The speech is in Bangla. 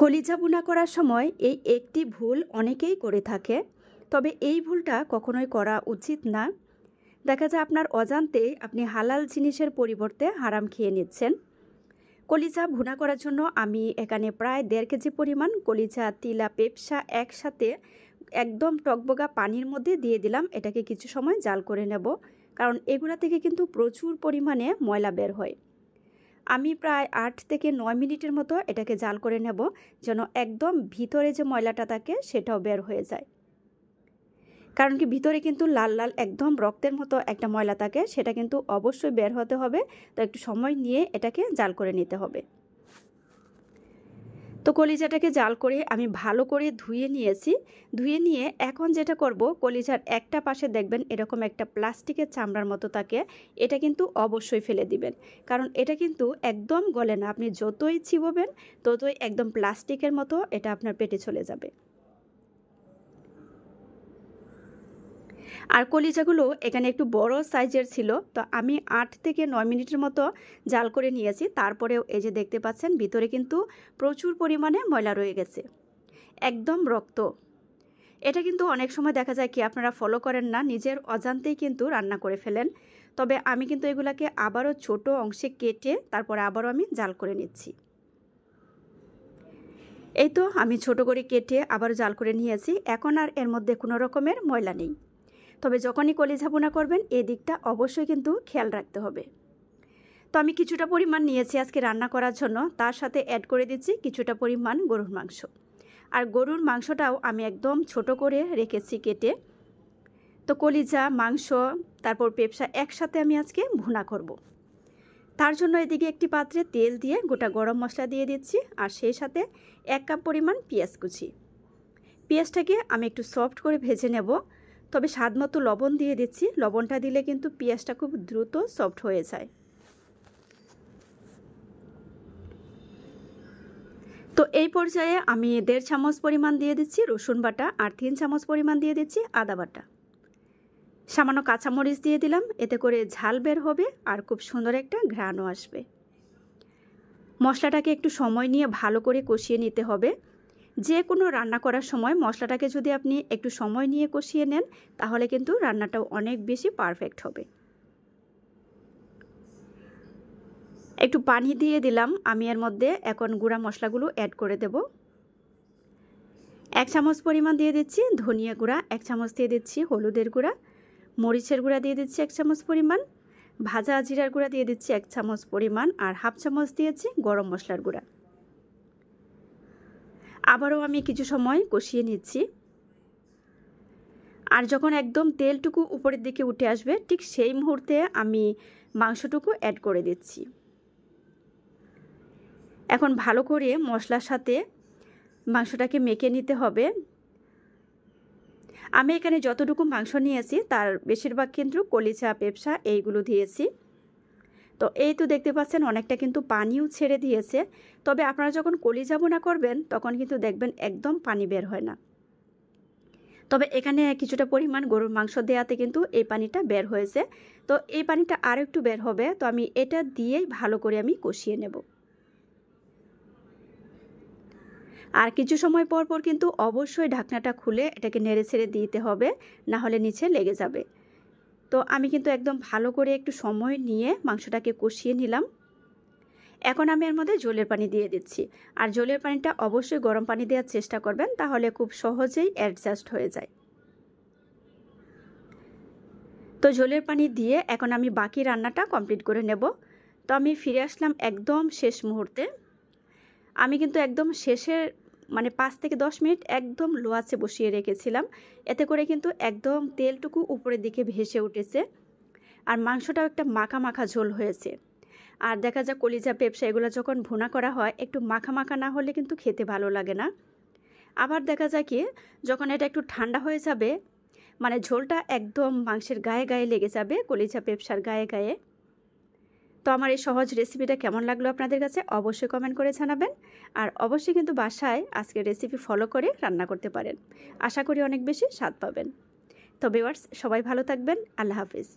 কলিজা ভুনা করার সময় এই একটি ভুল অনেকেই করে থাকে, তবে এই ভুলটা কখনোই করা উচিত না। দেখা যায় আপনার অজান্তেই আপনি হালাল জিনিসের পরিবর্তে হারাম খেয়ে নিচ্ছেন। কলিজা ভুনা করার জন্য আমি এখানে প্রায় 1.5 কেজি পরিমাণ কলিজা, তিলা, পেপসা একসাথে একদম টকবগা পানির মধ্যে দিয়ে দিলাম। এটাকে কিছু সময় জাল করে নেব, কারণ এগুলা থেকে কিন্তু প্রচুর পরিমাণে ময়লা বের হয়। আমি প্রায় 8 থেকে 9 মিনিটের মতো এটাকে জাল করে নেব, যেন একদম ভিতরে যে ময়লাটা থাকে সেটাও বের হয়ে যায়। কারণ কি ভিতরে কিন্তু লাল লাল একদম রক্তের মতো একটা ময়লা থাকে, সেটা কিন্তু অবশ্যই বের হতে হবে। তো একটু সময় নিয়ে এটাকে জাল করে নিতে হবে। তো কলিজাটাকে জাল করে আমি ভালো করে ধুয়ে নিয়েছি। ধুয়ে নিয়ে এখন যেটা করব, কলিজার একটা পাশে দেখবেন এরকম একটা প্লাস্টিকের চামড়ার মতো থাকে, এটা কিন্তু অবশ্যই ফেলে দিবেন। কারণ এটা কিন্তু একদম গলে না, আপনি যতই চিবোবেন ততই একদম প্লাস্টিকের মতো এটা আপনার পেটে চলে যাবে। আর কলিজাগুলো এখানে একটু বড় সাইজের ছিল, তো আমি 8 থেকে 9 মিনিটের মতো জাল করে নিয়েছি। তারপরেও এই যে দেখতে পাচ্ছেন ভিতরে কিন্তু প্রচুর পরিমাণে ময়লা রয়ে গেছে, একদম রক্ত। এটা কিন্তু অনেক সময় দেখা যায় কি আপনারা ফলো করেন না, নিজের অজান্তেই কিন্তু রান্না করে ফেলেন। তবে আমি কিন্তু এগুলাকে আবারও ছোট অংশে কেটে তারপরে আবারও আমি জাল করে নিচ্ছি। এই তো আমি ছোট করে কেটে আবারও জাল করে নিয়েছি। এখন আর এর মধ্যে কোনো রকমের ময়লা নেই। তবে যখনই কলিজা ভুনা করবেন এই দিকটা অবশ্যই কিন্তু খেয়াল রাখতে হবে। তো আমি কিছুটা পরিমাণ নিয়েছি আজকে রান্না করার জন্য, তার সাথে অ্যাড করে দিচ্ছি কিছুটা পরিমাণ গরুর মাংস। আর গরুর মাংসটাও আমি একদম ছোট করে রেখেছি কেটে। তো কলিজা, মাংস, তারপর পেপসা একসাথে আমি আজকে ভুনা করব। তার জন্য এদিকে একটি পাত্রে তেল দিয়ে গোটা গরম মশলা দিয়ে দিচ্ছি, আর সেই সাথে 1 কাপ পরিমাণ পেঁয়াজ কুচি। পেঁয়াজটাকে আমি একটু সফট করে ভেজে নেব। তবে স্বাদ মতো লবণ দিয়ে দিচ্ছি। লবণটা দিলে কিন্তু পেঁয়াজটা খুব দ্রুত সফট হয়ে যায়। তো এই পর্যায়ে আমি 1.5 চামচ পরিমাণ দিয়ে দিচ্ছি রসুন বাটা, আর 3 চামচ পরিমাণ দিয়ে দিচ্ছি আদা বাটা। সামান্য কাঁচামরিচ দিয়ে দিলাম, এতে করে ঝাল বের হবে আর খুব সুন্দর একটা ঘ্রাণও আসবে। মশলাটাকে একটু সময় নিয়ে ভালো করে কষিয়ে নিতে হবে। যে কোনো রান্না করার সময় মশলাটাকে যদি আপনি একটু সময় নিয়ে কষিয়ে নেন, তাহলে কিন্তু রান্নাটাও অনেক বেশি পারফেক্ট হবে। একটু পানি দিয়ে দিলাম। আমি এর মধ্যে এখন গুঁড়া মশলাগুলো অ্যাড করে দেব। 1 চামচ পরিমাণ দিয়ে দিচ্ছি ধনিয়া গুঁড়া, 1 চামচ দিয়ে দিচ্ছি হলুদের গুঁড়া, মরিচের গুঁড়া দিয়ে দিচ্ছি 1 চামচ পরিমাণ, ভাজা জিরার গুঁড়া দিয়ে দিচ্ছি 1 চামচ পরিমাণ, আর 1/2 চামচ দিয়েছি গরম মশলার গুঁড়া। আবারও আমি কিছু সময় কষিয়ে নিচ্ছি। আর যখন একদম তেলটুকু উপরের দিকে উঠে আসবে, ঠিক সেই মুহূর্তে আমি মাংসটুকু অ্যাড করে দিচ্ছি। এখন ভালো করে মশলার সাথে মাংসটাকে মেখে নিতে হবে। আমি এখানে যতটুকু মাংস নিয়েছি তার বেশিরভাগ কিন্তু কলিজা, পেপসা এইগুলো দিয়েছি। তো এই তো দেখতে পাচ্ছেন অনেকটা কিন্তু পানিও ছেড়ে দিয়েছে। তবে আপনারা যখন কলিজা ভুনা করবেন তখন কিন্তু দেখবেন একদম পানি বের হয় না। তবে এখানে কিছুটা পরিমাণ গরুর মাংস দেওয়াতে কিন্তু এই পানিটা বের হয়েছে। তো এই পানিটা আরও একটু বের হবে, তো আমি এটা দিয়েই ভালো করে আমি কষিয়ে নেব। আর কিছু সময় পর পর কিন্তু অবশ্যই ঢাকনাটা খুলে এটাকে নেড়ে ছেড়ে দিতে হবে, না হলে নিচে লেগে যাবে। তো আমি কিন্তু একদম ভালো করে একটু সময় নিয়ে মাংসটাকে কষিয়ে নিলাম। এখন আমি এর মধ্যে জলের পানি দিয়ে দিচ্ছি। আর জলের পানিটা অবশ্যই গরম পানি দেওয়ার চেষ্টা করবেন, তাহলে খুব সহজেই অ্যাডজাস্ট হয়ে যায়। তো জলের পানি দিয়ে এখন আমি বাকি রান্নাটা কমপ্লিট করে নেব। তো আমি ফিরে আসলাম একদম শেষ মুহূর্তে। আমি কিন্তু একদম শেষের 5 থেকে 10 মিনিট একদম লো আঁচে বসিয়ে রেখেছিলাম। এতে করে কিন্তু একদম তেলটুকু উপরের দিকে ভেসে উঠেছে, আর মাংসটাও একটা মাখা মাখা ঝোল হয়েছে। আর দেখা যায় কলিজা, পেপসা এগুলো যখন ভুনা করা হয় একটু মাখা মাখা না হলে কিন্তু খেতে ভালো লাগে না। আবার দেখা যায় কি যখন এটা একটু ঠান্ডা হয়ে যাবে, ঝোলটা একদম মাংসের গায়ে গায়ে লেগে যাবে, কলিজা, পেপসার গায়ে গায়ে। তো আমার এই সহজ রেসিপিটা কেমন লাগলো আপনাদের কাছে অবশ্যই কমেন্ট করে জানাবেন। আর অবশ্যই কিন্তু বাসায় আজকের রেসিপি ফলো করে রান্না করতে পারেন। আশা করি অনেক বেশি স্বাদ পাবেন। তো ভিউয়ার্স, সবাই ভালো থাকবেন। আল্লাহ হাফিজ।